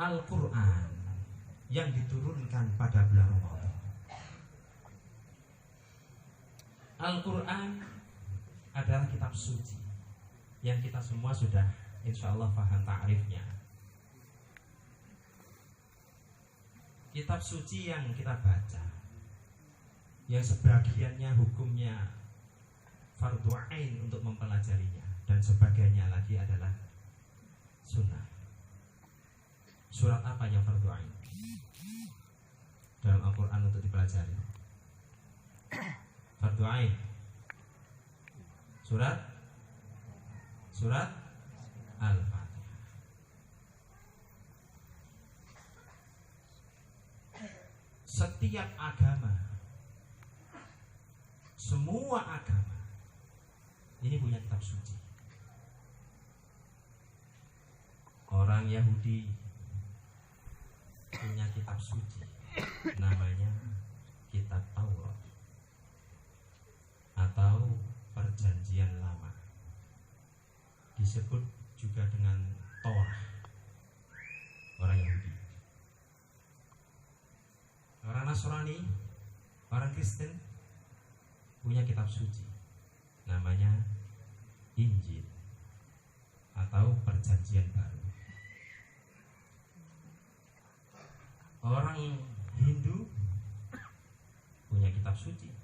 Al-Quran yang diturunkan pada bulan Ramadan. Al-Quran adalah kitab suci yang kita semua sudah insya Allah paham ta'rifnya. Kitab suci yang kita baca, yang sebagiannya hukumnya fardhu ain untuk mempelajarinya, dan sebagainya lagi adalah sunnah. Surat apa yang fardhu ain dalam Al-Quran untuk dipelajari? Fardhu ain surat Al-Fatihah. Setiap agama, semua agama ini punya kitab suci. Orang Yahudi punya kitab suci, namanya kitab Taurat atau Perjanjian Lama, disebut juga dengan Torah. Orang Yahudi. Orang Nasrani, orang Kristen punya kitab suci, namanya Injil atau Perjanjian Baru. Orang Hindu punya kitab suci,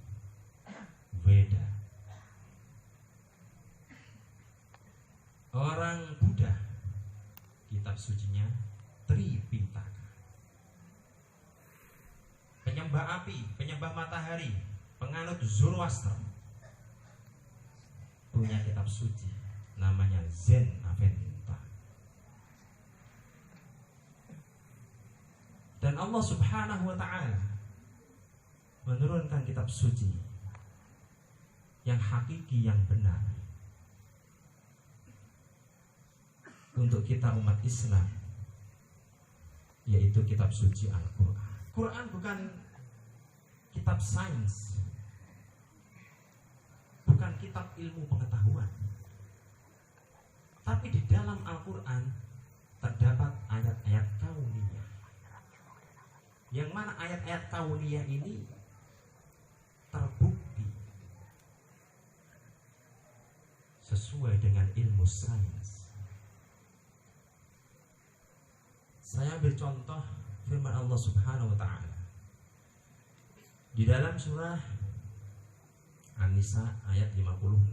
Veda. Orang Buddha kitab sucinya Tripitaka. Penyembah api, penyembah matahari, penganut Zoroaster punya kitab suci, namanya Zen Avesta. Dan Allah Subhanahu wa ta'ala menurunkan kitab suci yang hakiki, yang benar untuk kita umat Islam, yaitu kitab suci Al-Quran. Quran bukan kitab sains, bukan kitab ilmu pengetahuan, tapi di dalam Al-Quran terdapat ayat-ayat kauniyah, yang mana ayat-ayat kauniyah ini terbukti sesuai dengan ilmu sains. Saya ambil contoh firman Allah Subhanahu wa ta'ala di dalam surah An-Nisa ayat 56.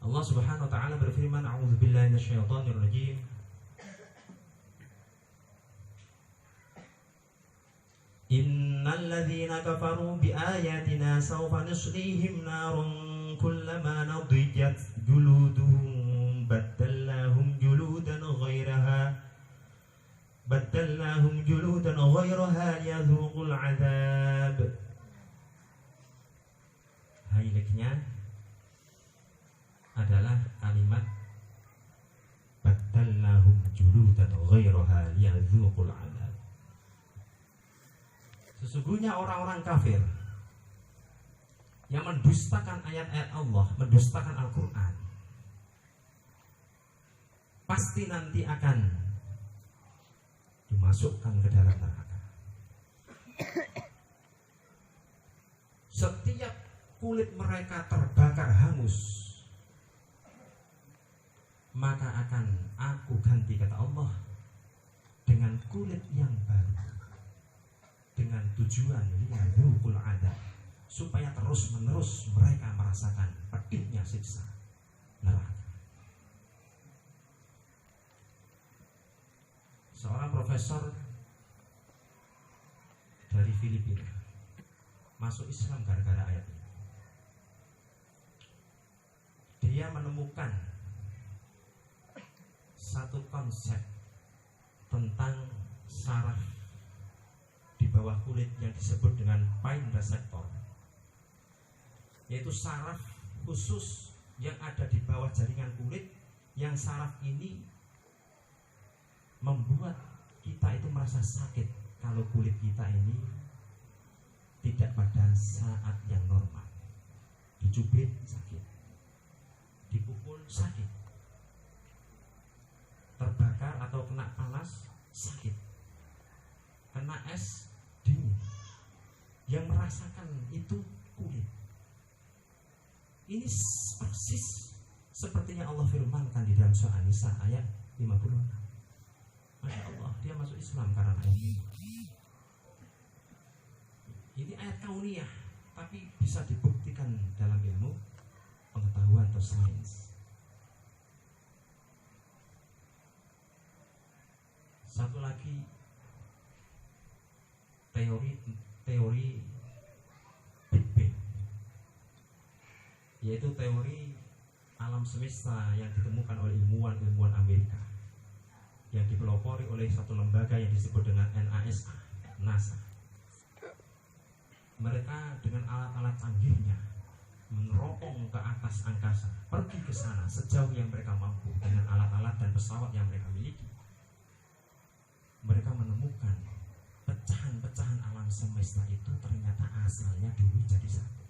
Allah Subhanahu wa ta'ala berfirman, a'udzubillahi minasyaitonir rajim. Innal ladzina kafaru biayatina sawfa nuslihim narun kullama nadijat juluduhum baddalnahum juludan ghairaha liyadhuqul adzab. Highlightnya adalah kalimat baddalnahum juludan ghairaha liyadhuqul adzab. Sesungguhnya orang-orang kafir yang mendustakan ayat-ayat Allah, mendustakan Al-Quran, pasti nanti akan dimasukkan ke dalam neraka. Setiap kulit mereka terbakar hangus, maka akan aku ganti, kata Allah, dengan kulit yang baru, dengan tujuan liyadzuqul adzab, supaya terus-menerus mereka merasakan pedihnya siksa neraka. Seorang profesor dari Filipina masuk Islam gara-gara ayat ini. Dia menemukan satu konsep tentang saraf di bawah kulit yang disebut dengan pain receptor, yaitu saraf khusus yang ada di bawah jaringan kulit, yang saraf ini membuat kita itu merasa sakit kalau kulit kita ini tidak pada saat yang normal. Dicubit sakit, dipukul sakit, terbakar atau kena panas Ini persis sepertinya Allah firmankan di dalam surah An-Nisa ayat 56. Masya Allah, dia masuk Islam karena ayat ini. Ini ayat kauniyah, tapi bisa dibuktikan dalam ilmu pengetahuan atau sains. Satu lagi teori Big Bang, yaitu teori alam semesta yang ditemukan oleh ilmuwan Amerika yang dipelopori oleh satu lembaga yang disebut dengan NASA. Mereka dengan alat-alat canggihnya meneropong ke atas angkasa, pergi ke sana sejauh yang mereka mampu dengan alat-alat dan pesawat yang mereka miliki. Mereka menemukan pecahan-pecahan alam semesta itu ternyata asalnya dulu jadi satu.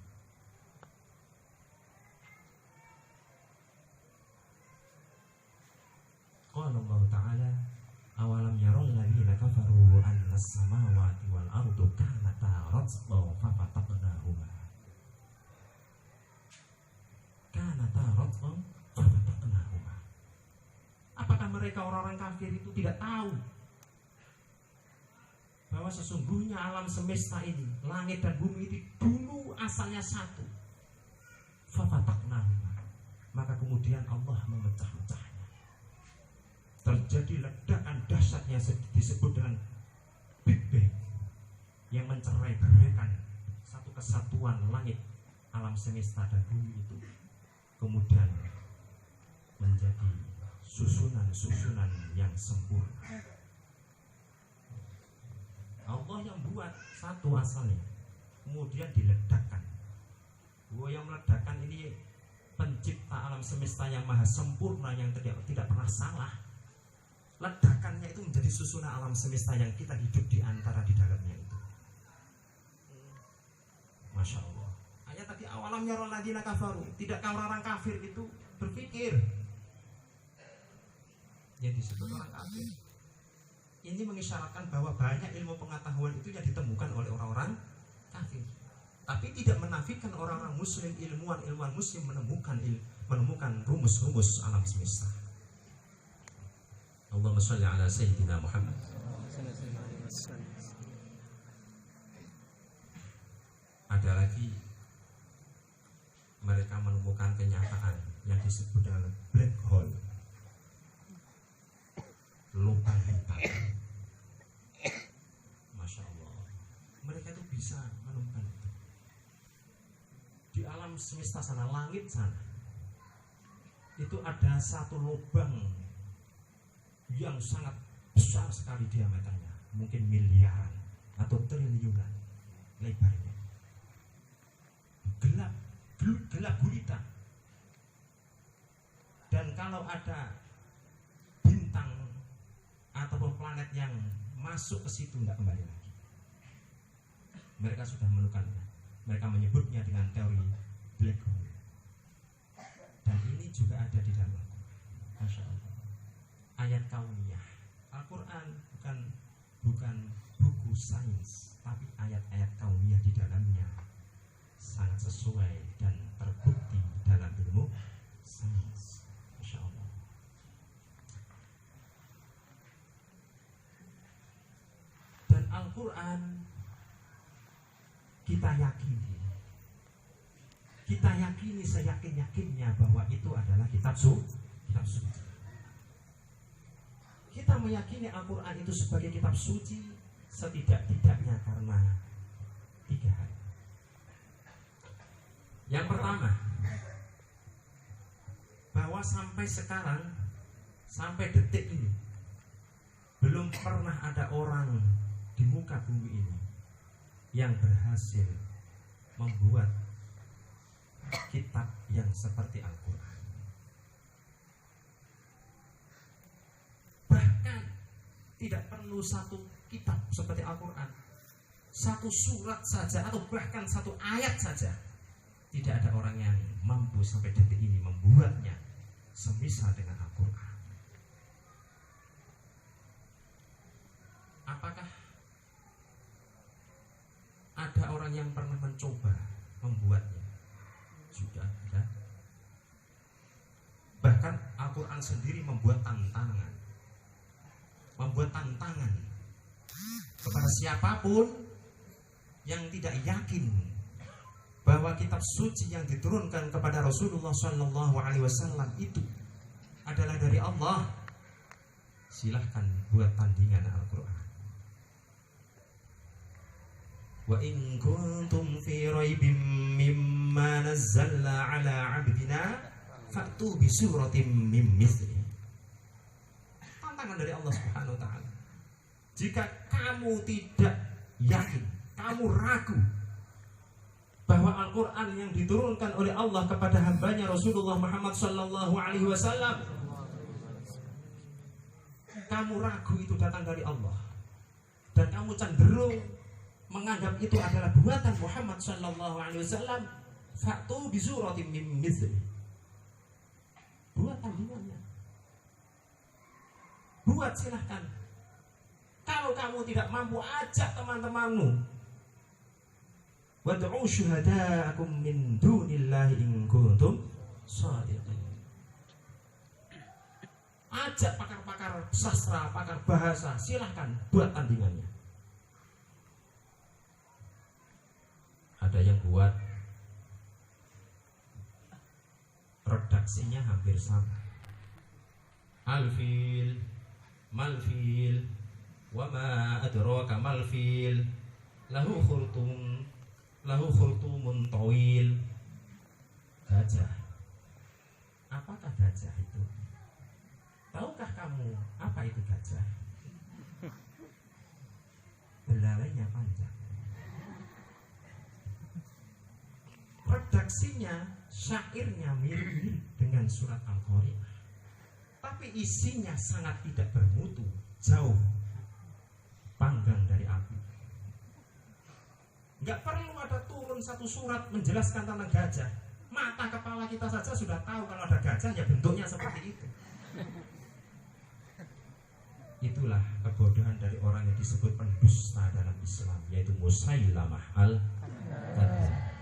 Qala Allah Ta'ala, awalam yarul ladzina kafaru annas samawati wal ardu kanata ratqan fafataqnahuma. Kanata ratqan fafataqnahuma. Apakah mereka orang-orang kafir itu tidak tahu bahwa sesungguhnya alam semesta ini, langit dan bumi itu dulu asalnya satu. Fafataqnahuma. Maka kemudian Allah memecah-mecahnya. Terjadi ledakan dahsyat yang disebut dengan Big Bang yang mencerai-beraikan satu kesatuan langit, alam semesta dan bumi itu kemudian menjadi susunan-susunan yang sempurna. Allah yang buat satu asalnya, kemudian diledakkan. Yang meledakkan ini pencipta alam semesta yang maha sempurna, yang tidak pernah salah. Ledakannya itu menjadi susunan alam semesta yang kita hidup di dalamnya itu. Masya Allah. Ayat tadi awalam yarul ladzina kafaru. Tidakkah orang-orang kafir itu berpikir? Yang disebut orang kafir ini mengisyaratkan bahwa banyak ilmu pengetahuan itu yang ditemukan oleh orang-orang kafir. Tapi tidak menafikan orang-orang muslim, ilmuwan muslim menemukan rumus-rumus alam semesta. Allahumma shalli ala sayyidina Muhammad. Ada lagi, mereka menemukan kenyataan yang disebut dengan black hole, lubang hitam. Masya Allah, mereka itu bisa menemukan itu. Di alam semesta sana, langit sana, itu ada satu lubang yang sangat besar sekali diameternya, mungkin miliaran atau triliunan lebarnya, gelap gulita. Dan kalau ada bintang ataupun planet yang masuk ke situ tidak kembali lagi. Mereka sudah menemukannya. Mereka menyebutnya dengan teori black hole. Dan ini juga ada di dalam Al-Quran. Masya Allah. Ayat kauniyah. Al-Quran bukan buku sains, tapi ayat-ayat kauniyah di dalamnya sangat sesuai dan terbukti dalam ilmu sains. Masya Allah. Dan Al-Quran kita yakini seyakin-yakinnya bahwa itu adalah kitab suci. Kita meyakini Al-Quran itu sebagai kitab suci setidak-tidaknya karena 3 hal. Yang pertama, bahwa sampai sekarang, sampai detik ini, belum pernah ada orang di muka bumi ini yang berhasil membuat kitab yang seperti Al-Quran. Bahkan tidak perlu satu kitab seperti Al-Quran, satu surat saja atau bahkan satu ayat saja, tidak ada orang yang mampu sampai detik ini membuatnya semisal dengan Al-Quran. Apakah ada orang yang pernah mencoba membuatnya? Sudah ada. Al-Quran sendiri membuat tantangan kepada siapapun yang tidak yakin bahwa kitab suci yang diturunkan kepada Rasulullah SAW itu adalah dari Allah. Silahkan buat tandingan Al-Quran. Wa in kuntum fi raibim mimma nazzalna ala abdina fa'tu bi suratim mim mithli. Tantangan dari Allah Subhanahu wa taala. Jika kamu tidak yakin, kamu ragu bahwa Al-Quran yang diturunkan oleh Allah kepada hambanya Rasulullah Muhammad sallallahu alaihi wasallam, kamu ragu itu datang dari Allah, dan kamu cenderung menganggap itu adalah buatan Muhammad sallallahu alaihi wasallam, fa'tu bi suratim mim mithli. Buat tandingannya. Buat, silahkan. Kalau kamu tidak mampu, ajak teman-temanmu. Wad'u syuhada'akum min dunillahi in kuntum shadiqin. Ajak pakar-pakar sastra, pakar bahasa, silahkan buat tandingannya. Ada yang buat redaksinya hampir sama. Al-fil, mal-fil, wa ma adraka mal-fil, lahu khurtumun tawil. Gajah. Apakah gajah itu? Tahukah kamu apa itu gajah? Belalainya panjang. Redaksinya, syairnya mirip-mirip dengan surat Al-Qari'ah, tapi isinya sangat tidak bermutu, jauh panggang dari api. Nggak perlu ada turun satu surat menjelaskan tentang gajah. Mata kepala kita saja sudah tahu kalau ada gajah, ya bentuknya seperti itu. Itulah kebodohan dari orang yang disebut pendusta dalam Islam, yaitu Musailamah al-Kadzdzab.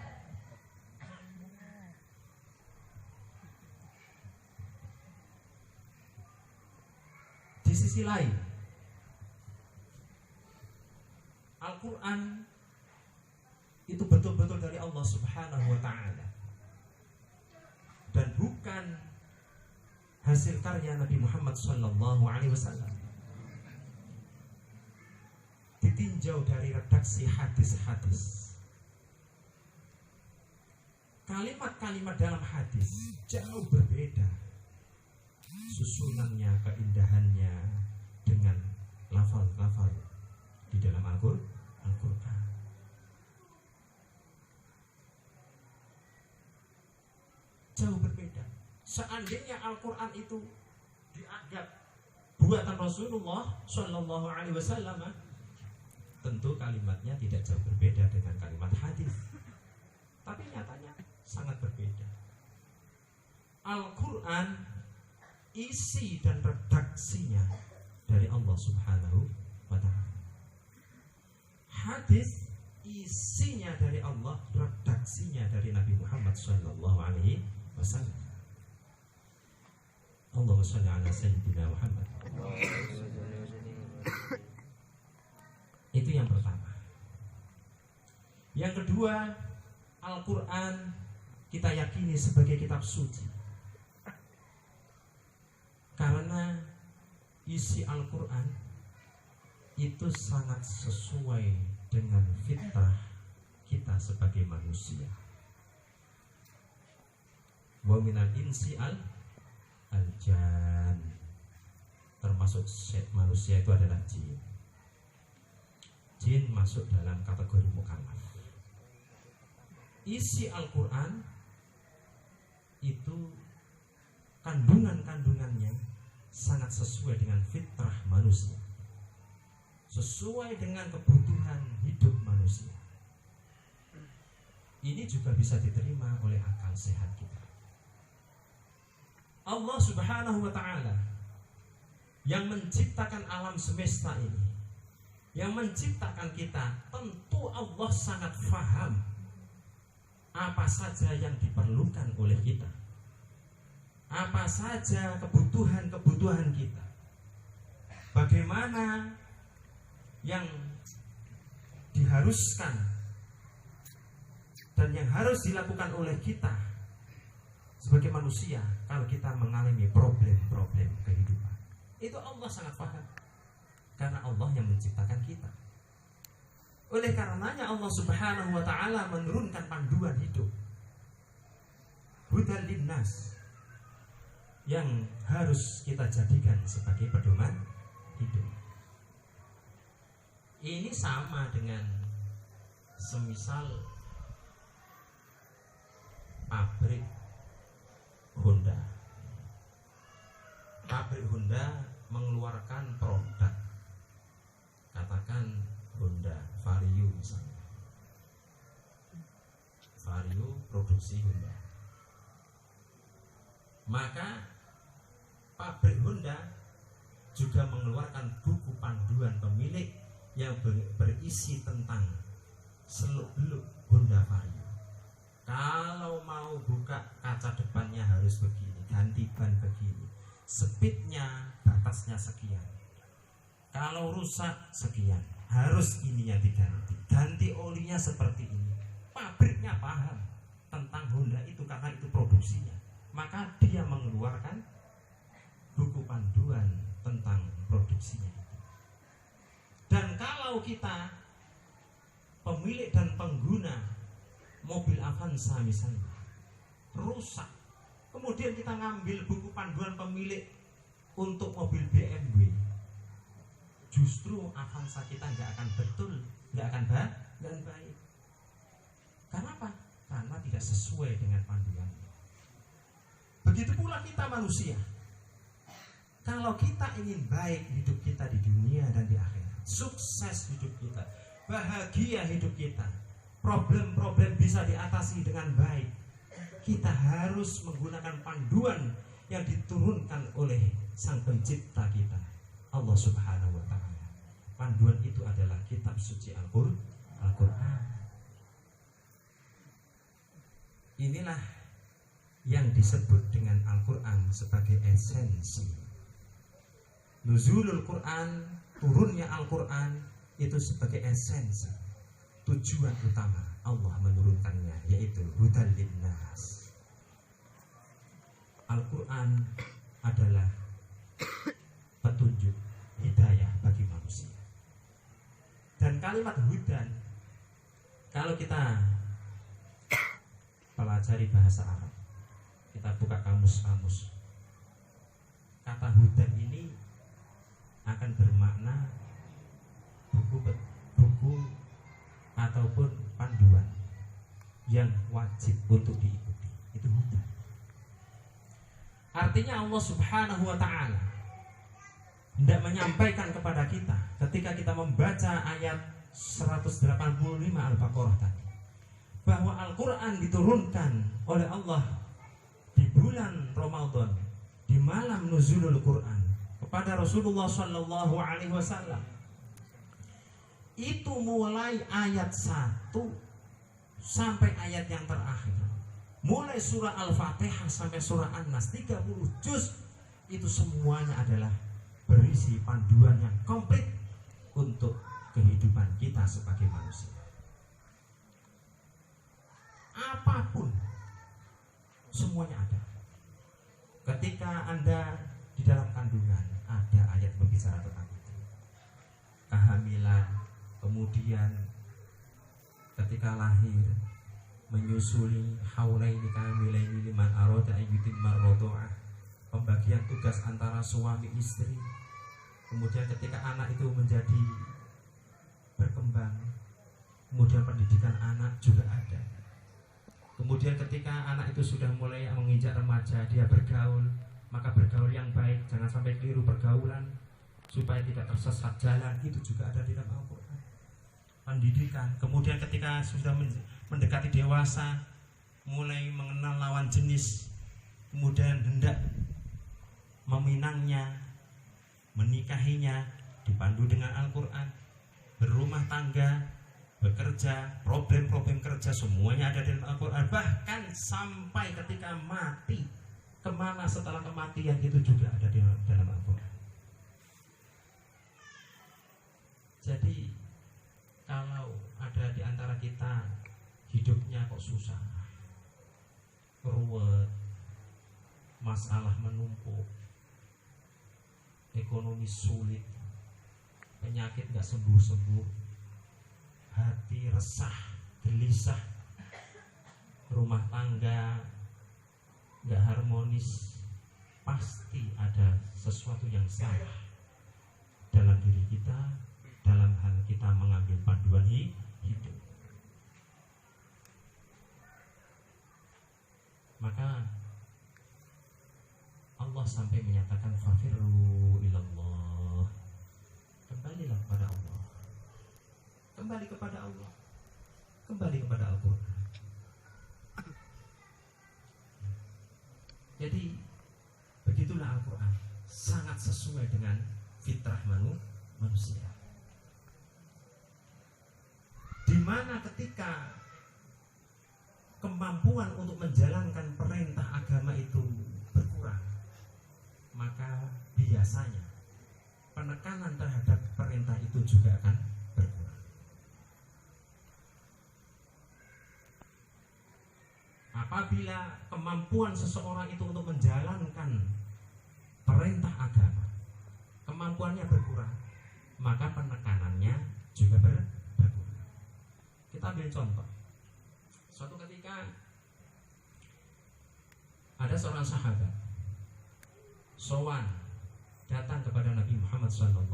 Di sisi lain, Al-Quran itu betul-betul dari Allah Subhanahu wa ta'ala, dan bukan hasil karya Nabi Muhammad sallallahu alaihi wasallam. Ditinjau dari redaksi hadis-hadis, kalimat-kalimat dalam hadis jauh berbeda susunannya, keindahannya dengan lafal-lafal di dalam Al-Quran. Jauh berbeda. Seandainya Al-Quran itu dianggap buatan Rasulullah Shallallahu Alaihi Wasallam, tentu kalimatnya tidak jauh berbeda dengan kalimat hadis. Tapi nyatanya sangat berbeda. Al-Quran isi dan redaksinya dari Allah Subhanahu wa ta'ala. Hadis isinya dari Allah, redaksinya dari Nabi Muhammad sallallahu alaihi wasallam. Allahumma shalli ala sayyidina Muhammad. Itu yang pertama. Yang kedua, Al-Quran kita yakini sebagai kitab suci karena isi Al-Quran itu sangat sesuai dengan fitrah kita sebagai manusia. Wa minal insi al-jan, termasuk manusia itu adalah jin. Jin masuk dalam kategori mukallaf. Isi Al-Quran itu kandungan-kandungannya sangat sesuai dengan fitrah manusia, sesuai dengan kebutuhan hidup manusia. Ini juga bisa diterima oleh akal sehat kita. Allah Subhanahu wa ta'ala yang menciptakan alam semesta ini, yang menciptakan kita, tentu Allah sangat faham apa saja yang diperlukan oleh kita, apa saja kebutuhan-kebutuhan kita, bagaimana yang diharuskan dan yang harus dilakukan oleh kita sebagai manusia kalau kita mengalami problem-problem kehidupan. Itu Allah sangat paham, karena Allah yang menciptakan kita. Oleh karenanya Allah Subhanahu wa ta'ala menurunkan panduan hidup, hudan linnas, yang harus kita jadikan sebagai pedoman hidup. Ini sama dengan semisal pabrik Honda. Pabrik Honda mengeluarkan produk, katakan Honda Vario misalnya. Vario produksi Honda. Maka pabrik Honda juga mengeluarkan buku panduan pemilik yang berisi tentang seluk-beluk Honda Vario. Kalau mau buka kaca depannya harus begini, ganti ban begini, speednya batasnya sekian, kalau rusak sekian, harus ini yang diganti, ganti olinya seperti ini. Pabriknya paham tentang Honda itu karena itu produksinya, maka dia mengeluarkan buku panduan tentang produksinya. Dan kalau kita pemilik dan pengguna mobil Avanza misalnya rusak, kemudian kita ngambil buku panduan pemilik untuk mobil BMW, justru Avanza kita nggak akan betul, nggak akan baik. Karena apa? Karena tidak sesuai dengan panduan. Begitu pula kita manusia. Kalau kita ingin baik hidup kita di dunia dan di akhirat, sukses hidup kita, bahagia hidup kita, problem-problem bisa diatasi dengan baik, kita harus menggunakan panduan yang diturunkan oleh Sang Pencipta kita, Allah Subhanahu wa ta'ala. Panduan itu adalah kitab suci Al-Quran. Inilah yang disebut dengan Al-Quran sebagai esensi. Nuzulul Quran, turunnya Al-Quran itu sebagai esensi, tujuan utama Allah menurunkannya, yaitu hudan linnas. Al-Quran adalah petunjuk, hidayah bagi manusia. Dan kalimat hudan, kalau kita pelajari bahasa Arab, kita buka kamus-kamus, kata hudan ini akan bermakna buku ataupun panduan yang wajib untuk diikuti. Itu hudan. Artinya Allah Subhanahu wa ta'ala hendak menyampaikan kepada kita ketika kita membaca ayat 185 Al-Baqarah tadi, bahwa Al-Quran diturunkan oleh Allah di bulan Ramadan, di malam nuzulul Quran, kepada Rasulullah Sallallahu Alaihi Wasallam. Itu mulai ayat 1 sampai ayat yang terakhir, mulai surah Al-Fatihah sampai surah An-Nas, 30 juz, itu semuanya adalah berisi panduan yang komplit untuk kehidupan kita sebagai manusia. Apapun semuanya ada. Ketika Anda di dalam kandungan, ada ayat berbicara tentang itu. Kehamilan, kemudian ketika lahir, menyusuli, haulaini kamilaini liman arada an yutimma ar-radha'ah, pembagian tugas antara suami istri. Kemudian ketika anak itu menjadi berkembang, kemudian pendidikan anak juga ada. Kemudian ketika anak itu sudah mulai menginjak remaja, dia bergaul, maka bergaul yang baik, jangan sampai keliru pergaulan supaya tidak tersesat jalan, itu juga ada di dalam Al-Quran. Pendidikan, kemudian ketika sudah mendekati dewasa, mulai mengenal lawan jenis, kemudian hendak meminangnya, menikahinya, dipandu dengan Al-Quran. Berumah tangga, bekerja, problem-problem kerja, semuanya ada dalam Al-Quran. Bahkan sampai ketika mati, Kemana setelah kematian itu juga ada di dalam Al-Quran. Jadi kalau ada di antara kita hidupnya kok susah, ruwet, masalah menumpuk, ekonomi sulit, penyakit gak sembuh-sembuh, hati resah, gelisah, rumah tangga gak harmonis, pasti ada sesuatu yang salah dalam diri kita, dalam hal kita mengambil panduan hidup. Maka Allah sampai menyatakan fafirru ilallah, kembalilah kepada Allah, kembali kepada Allah, kembali kepada Al-Quran. Jadi begitulah Al-Quran, sangat sesuai dengan fitrah manusia. Dimana ketika kemampuan untuk menjalankan perintah agama itu berkurang, maka biasanya penekanan terhadap perintah itu juga akan berkurang. Apabila kemampuan seseorang itu untuk menjalankan perintah agama, kemampuannya berkurang, maka penekanannya juga berkurang. Kita ambil contoh. Suatu ketika ada seorang sahabat sowan datang kepada Nabi Muhammad SAW.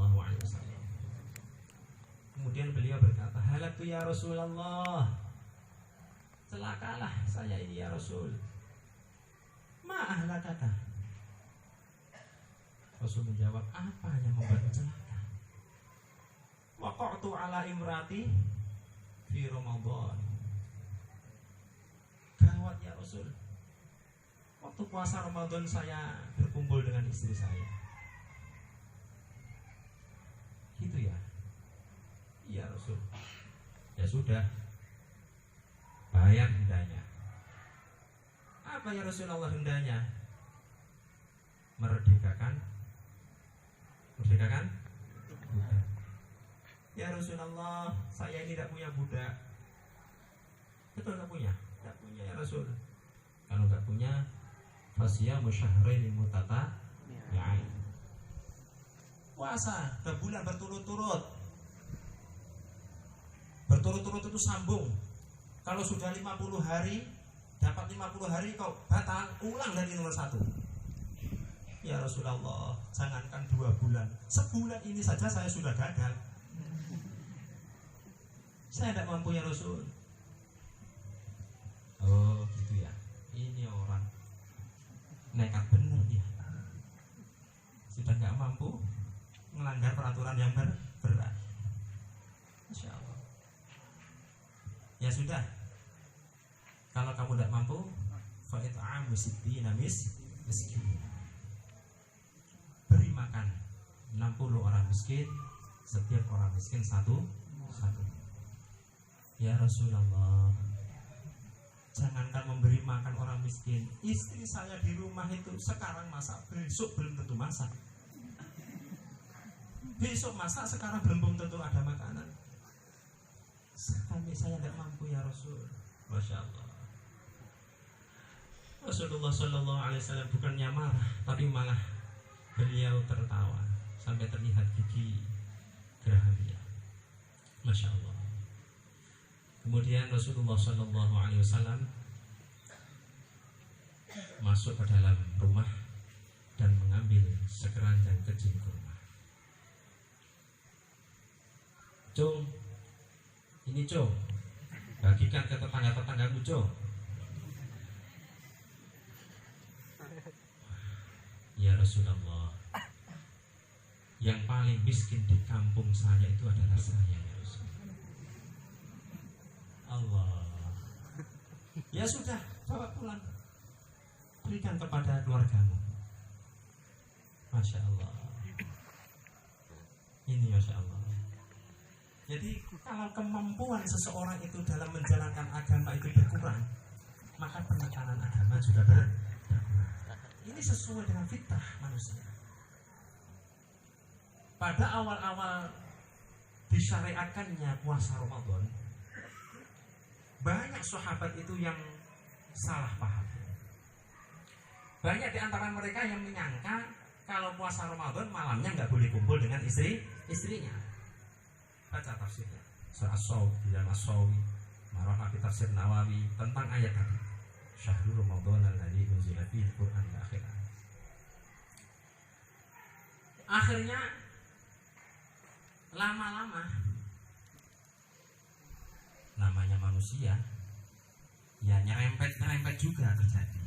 Kemudian beliau berkata, halaktu ya Rasulullah, celakalah saya ini ya Rasul. Ma ahlakaka? Rasul menjawab, apa yang membuatmu celaka? Waqa'tu ala imrati fi Ramadan. Gawat ya Rasul, waktu puasa Ramadan saya berkumpul dengan istri saya. Gitu ya? Iya Rasul. Ya sudah, bayar dendanya. Apa ya Rasulullah dendanya? Merdekakan budak. Ya Rasulullah, saya ini tidak punya budak. Betul nggak punya? Tidak punya ya Rasul. Kalau nggak punya, fasya musyahrain mutata ya'in. Puasa 2 bulan berturut-turut. Berturut-turut itu sambung. Kalau sudah 50 hari, dapat 50 hari kau batal, ulang dari nomor 1. Ya Rasulullah, jangankan 2 bulan, sebulan ini saja saya sudah gagal. Saya tidak mampu ya Rasul. Oh gitu ya. Ini orang nekat benar dia. Sudah nggak mampu, melanggar peraturan yang berat. Masya Allah. Ya sudah, kalau kamu tidak mampu, fa'it'amu sittina miskin. Beri makan 60 orang miskin, setiap orang miskin satu. Ya Rasulullah, jangankan memberi makan orang miskin, istri saya di rumah itu sekarang masak, besok belum tentu masak. Besok masak, sekarang belum tentu ada makanan. Sampai saya tidak mampu ya Rasul. Masya Allah. Rasulullah SAW bukannya marah, tapi malah beliau tertawa sampai terlihat gigi geraham dia. Masya Allah. Kemudian Rasulullah SAW masuk ke dalam rumah dan mengambil sekeranjang kecil kurma. Cung, ini Cung, bagikan ke tetangga-tetanggamu Cung. Ya Rasulullah, yang paling miskin di kampung saya itu adalah saya ya Rasul. Allah. Ya sudah, bawa pulang, berikan kepada keluargamu. Masya Allah. Ini Masya Allah. Jadi kalau kemampuan seseorang itu dalam menjalankan agama itu berkurang, maka penekanan agama juga berkurang. Ini sesuai dengan fitrah manusia. Pada awal-awal disyariatkannya puasa Ramadan, banyak sahabat itu yang salah paham. Banyak di antara mereka yang menyangka kalau puasa Ramadan malamnya nggak boleh kumpul dengan istrinya. Baca tafsirnya Surah As-Sawi, di dalam As-Sawi, Marah Nabi Tafsir Nawawi tentang ayat tadi. Syahrul Ramadan alladzi unzila fihi al-Qur'an ila akhir. Akhirnya lama-lama, namanya manusia ya nyerempet juga terjadi.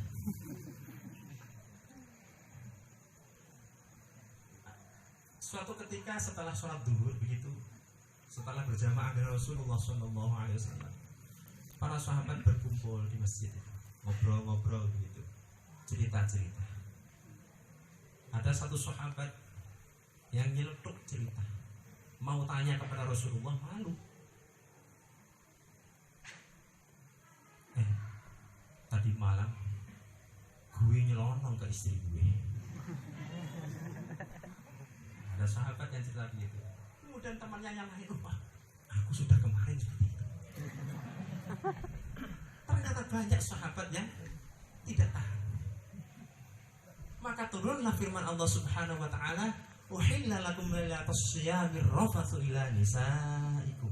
Suatu ketika setelah sholat duhur begitu, setelah berjamaah dengan Rasulullah SAW, para sahabat berkumpul di masjid, ngobrol-ngobrol begitu, cerita-cerita. Ada satu sahabat yang nyeletuk cerita, mau tanya kepada Rasulullah, malu. Tadi malam gue nyelonong ke istri gue. Ada sahabat yang cerita begitu. Kemudian temannya yang lain, Pak, aku sudah kemarin seperti itu. Ternyata banyak sahabat yang tidak tahu. Maka turunlah firman Allah Subhanahu wa taala, "Uhilla lakum lailatas syiyamir rafatsu ila nisaikum.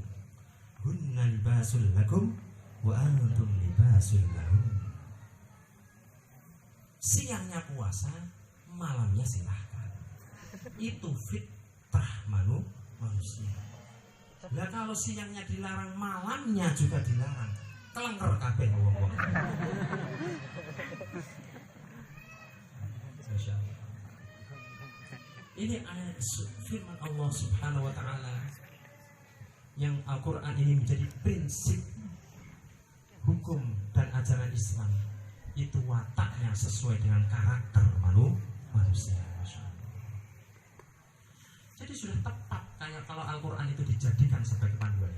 Hunna libasul lakum wa antum libasul lahum." Siangnya puasa, malamnya silahkan. Itu fitrah manusia. Nah kalau siangnya dilarang, malamnya juga dilarang. Kelengker kabeh wong-wong. Ini ayat firman Allah Subhanahu wa taala yang Al-Qur'an ini menjadi prinsip hukum dan ajaran Islam. Itu wataknya sesuai dengan karakter manusia. Jadi sudah tepat kayak kalau Al-Quran itu dijadikan sebagai panduan.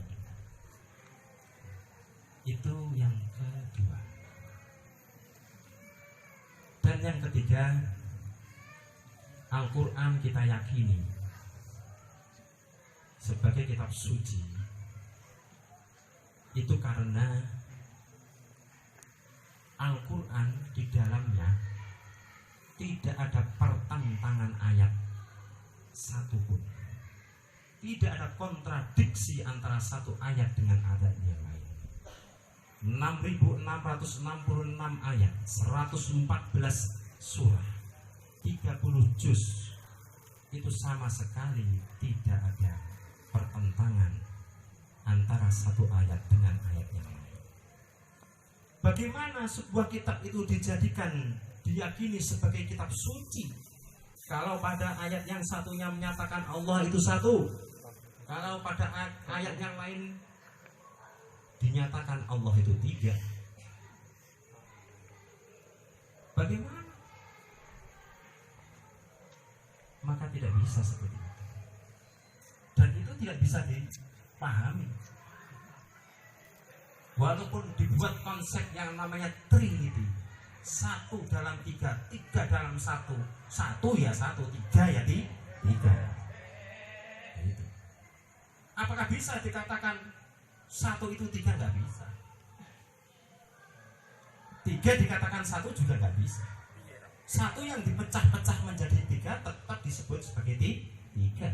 Itu yang kedua. Dan yang ketiga, Al-Quran kita yakini sebagai kitab suci itu karena Al-Quran di dalamnya tidak ada pertentangan ayat satupun. Tidak ada kontradiksi antara satu ayat dengan ayat yang lain. 6.666 ayat, 114 surah, 30 juz. Itu sama sekali tidak ada pertentangan antara satu ayat dengan ayat yang lain. Bagaimana sebuah kitab itu diyakini sebagai kitab suci? Kalau pada ayat yang satunya menyatakan Allah itu satu, kalau pada ayat yang lain dinyatakan Allah itu tiga, bagaimana? Maka tidak bisa seperti itu. Dan itu tidak bisa dipahami. Walaupun dibuat konsep yang namanya Trinity, satu dalam tiga, tiga dalam satu, satu ya satu, tiga ya tiga. Gitu. Apakah bisa dikatakan satu itu tiga? Nggak bisa. Tiga dikatakan satu juga nggak bisa. Satu yang dipecah-pecah menjadi tiga tetap disebut sebagai tiga.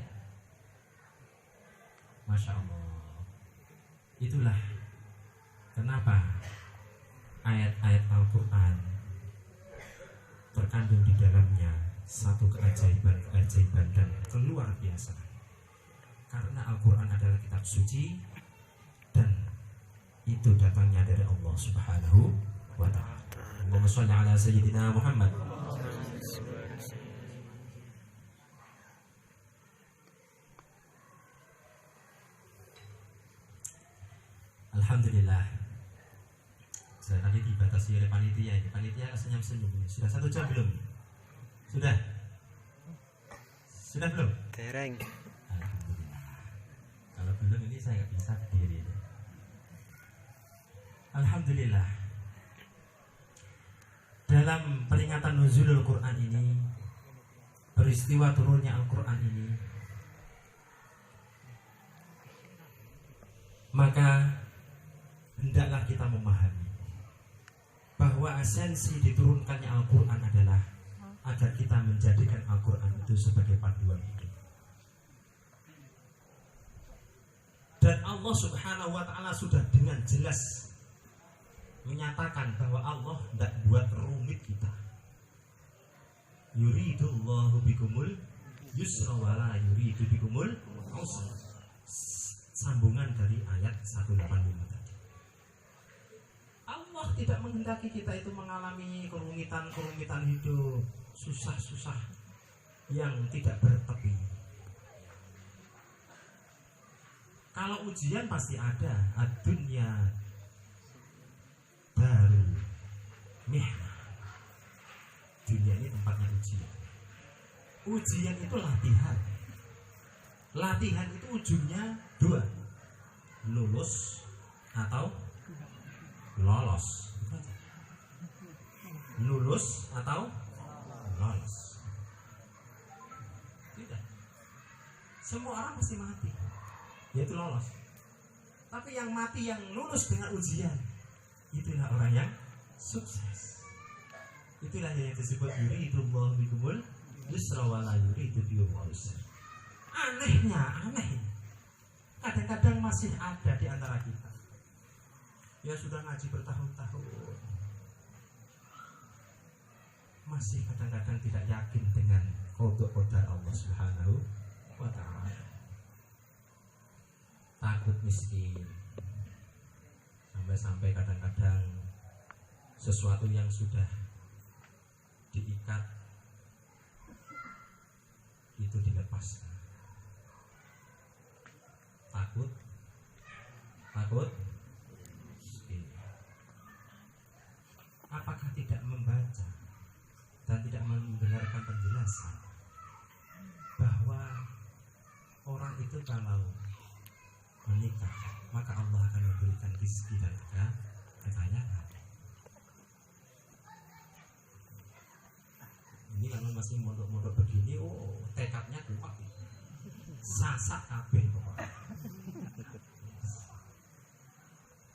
Masya Allah. Itulah kenapa ayat-ayat Al-Quran terkandung di dalamnya satu keajaiban dan keluar biasa. Karena Al-Quran adalah kitab suci dan itu datangnya dari Allah Subhanahu wa ta'ala. Allahumma shalli ala sayyidina Muhammad. Alhamdulillah. Saya tadi dibatasi oleh panitia ini. Panitia senyum-senyum. Sudah 1 jam belum? Sudah? Sudah belum? Tereng. Alhamdulillah. Kalau belum ini saya nggak bisa berdiri. Alhamdulillah. Dalam dalam peringatan nuzulul Quran ini, peristiwa turunnya Al-Quran ini, maka hendaklah kita memahami bahwa esensi diturunkannya Al-Quran adalah agar kita menjadikan Al-Quran itu sebagai panduan hidup. Dan Allah Subhanahu wa ta'ala sudah dengan jelas menyatakan bahwa Allah tidak buat rumit kita. Yuridullahu bikumul yusra wa la yuridu bikumul usra. Sambungan dari ayat 185 tadi. Allah tidak menghendaki kita itu mengalami kerumitan hidup, susah-susah yang tidak bertepi. Kalau ujian pasti ada, ad-dunya baru mihnah. Dunia ini tempatnya ujian. Ujian itu latihan. Latihan itu ujungnya dua, lulus atau lolos. Lulus atau lolos. Tidak. Semua orang pasti mati, yaitu lolos. Tapi yang mati, yang lulus dengan ujian, itulah orang yang sukses. Itulah yang disebut yuridullahu bikumul yusra wa la yuridu bikumul usra. Aneh. Kadang-kadang masih ada di antara kita yang sudah ngaji bertahun-tahun, masih kadang-kadang tidak yakin dengan qada Allah Subhanahu wa ta'ala. Takut miskin, sampai kadang-kadang sesuatu yang sudah diikat itu dilepaskan. Takut miskin. Apakah tidak membaca dan tidak mendengarkan penjelasan bahwa orang itu kalau menikah maka Allah akan memberikan rezeki dan kekayaan. Ini kalau masih mondok-mondok begini, tekadnya kuat, sasak kabeh pokoknya.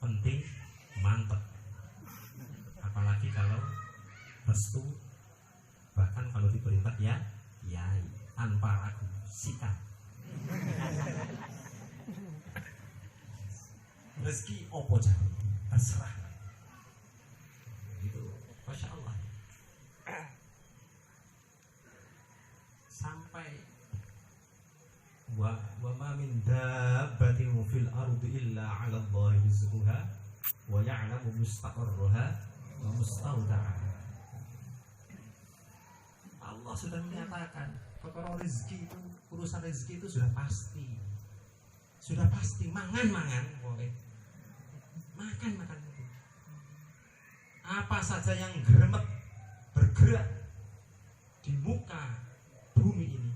Penting, mantep. Apalagi kalau restu, bahkan kalau diperintah ya kiai, tanpa ragu, sikat. Rezeki opo jadi, terserah. Itu, masya Allah. Sampai wa ma min dabbatin fil ardi illa 'ala Allahi rizquha wa ya'lamu mustaqarraha wa mustawda'aha. Allah sudah menyatakan perkara rezeki itu, urusan rezeki itu sudah pasti. Sudah pasti mangan boleh. Makan itu. Apa saja yang geremet bergerak di muka bumi ini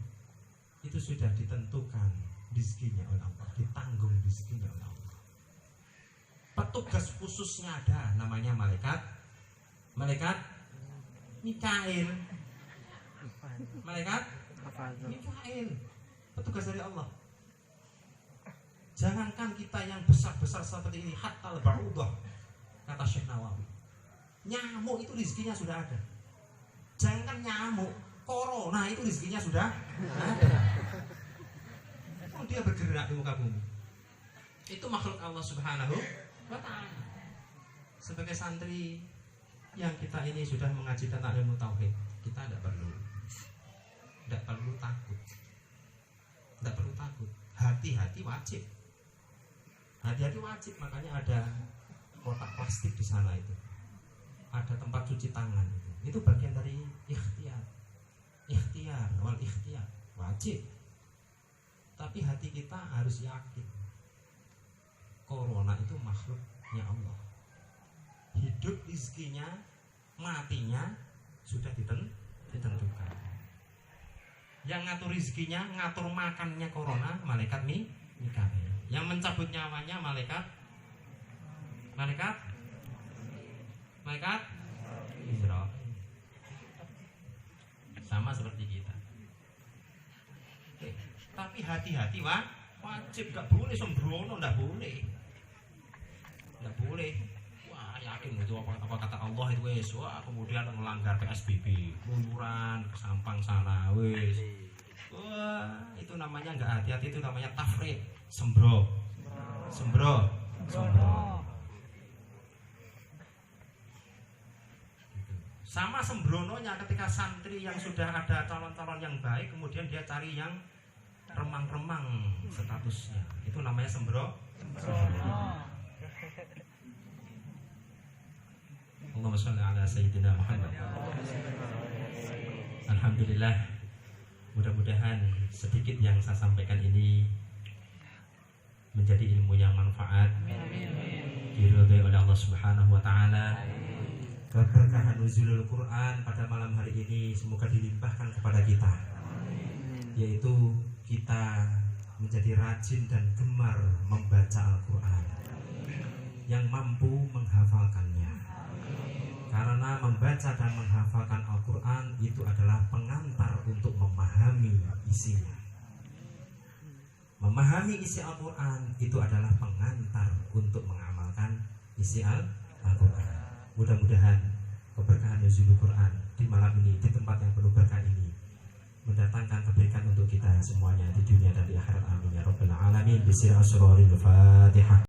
itu sudah ditentukan rezekinya oleh Allah, ditanggung rezekinya oleh Allah. Petugas khususnya ada, namanya malaikat Mikail. Malaikat Mikail, petugas dari Allah. Jangankan kita yang besar-besar seperti ini, hatta al-ba'udah, kata Syekh Nawawi, nyamuk itu rezekinya sudah ada. Jangankan nyamuk, corona itu rezekinya sudah ada. Dia bergerak di muka bumi. Itu makhluk Allah Subhanahu wa ta'ala. Sebagai santri yang kita ini sudah mengaji tentang ilmu tauhid, kita tidak perlu takut. Tidak perlu takut. Hati-hati wajib. Makanya ada kotak plastik di sana itu. Ada tempat cuci tangan itu. Itu bagian dari ikhtiar. Ikhtiar wajib. Tapi hati kita harus yakin corona itu makhluknya Allah. Hidup rezekinya, matinya sudah ditentukan. Yang ngatur rezekinya, ngatur makannya corona, malaikat Mikail. Yang mencabut nyawanya malaikat Israel. sama seperti kita. Tapi hati-hati wajib, gak boleh sembrono, gak boleh. Wah, yakin itu apa kata Allah itu wes. Wah, kemudian melanggar PSBB, keluyuran ke Sampang sana wes. Wah, itu namanya nggak hati-hati, itu namanya tafrid, sembro. Sama sembrononya ketika santri yang sudah ada calon-calon yang baik, kemudian dia cari yang remang-remang statusnya, itu namanya sembro. Allahumma sholli ala sayyidina Muhammad. Alhamdulillah, mudah-mudahan sedikit yang saya sampaikan ini menjadi ilmu yang manfaat, diridhai oleh Allah Subhanahu wa taala. Keberkahan nuzulul Quran pada malam hari ini semoga dilimpahkan kepada kita, yaitu kita menjadi rajin dan gemar membaca Al-Quran, yang mampu menghafalkannya. Karena membaca dan menghafalkan Al-Quran itu adalah pengantar untuk memahami isinya. Memahami isi Al-Quran itu adalah pengantar untuk mengamalkan isi Al-Quran. Mudah-mudahan keberkahan nuzulul Quran di malam ini, di tempat yang penuh berkah ini, mendatangkan kebaikan untuk kita semuanya di dunia dan di akhirat. Amin ya rabbal alamin. Bismillahirrahmanirrahim. Fatihah.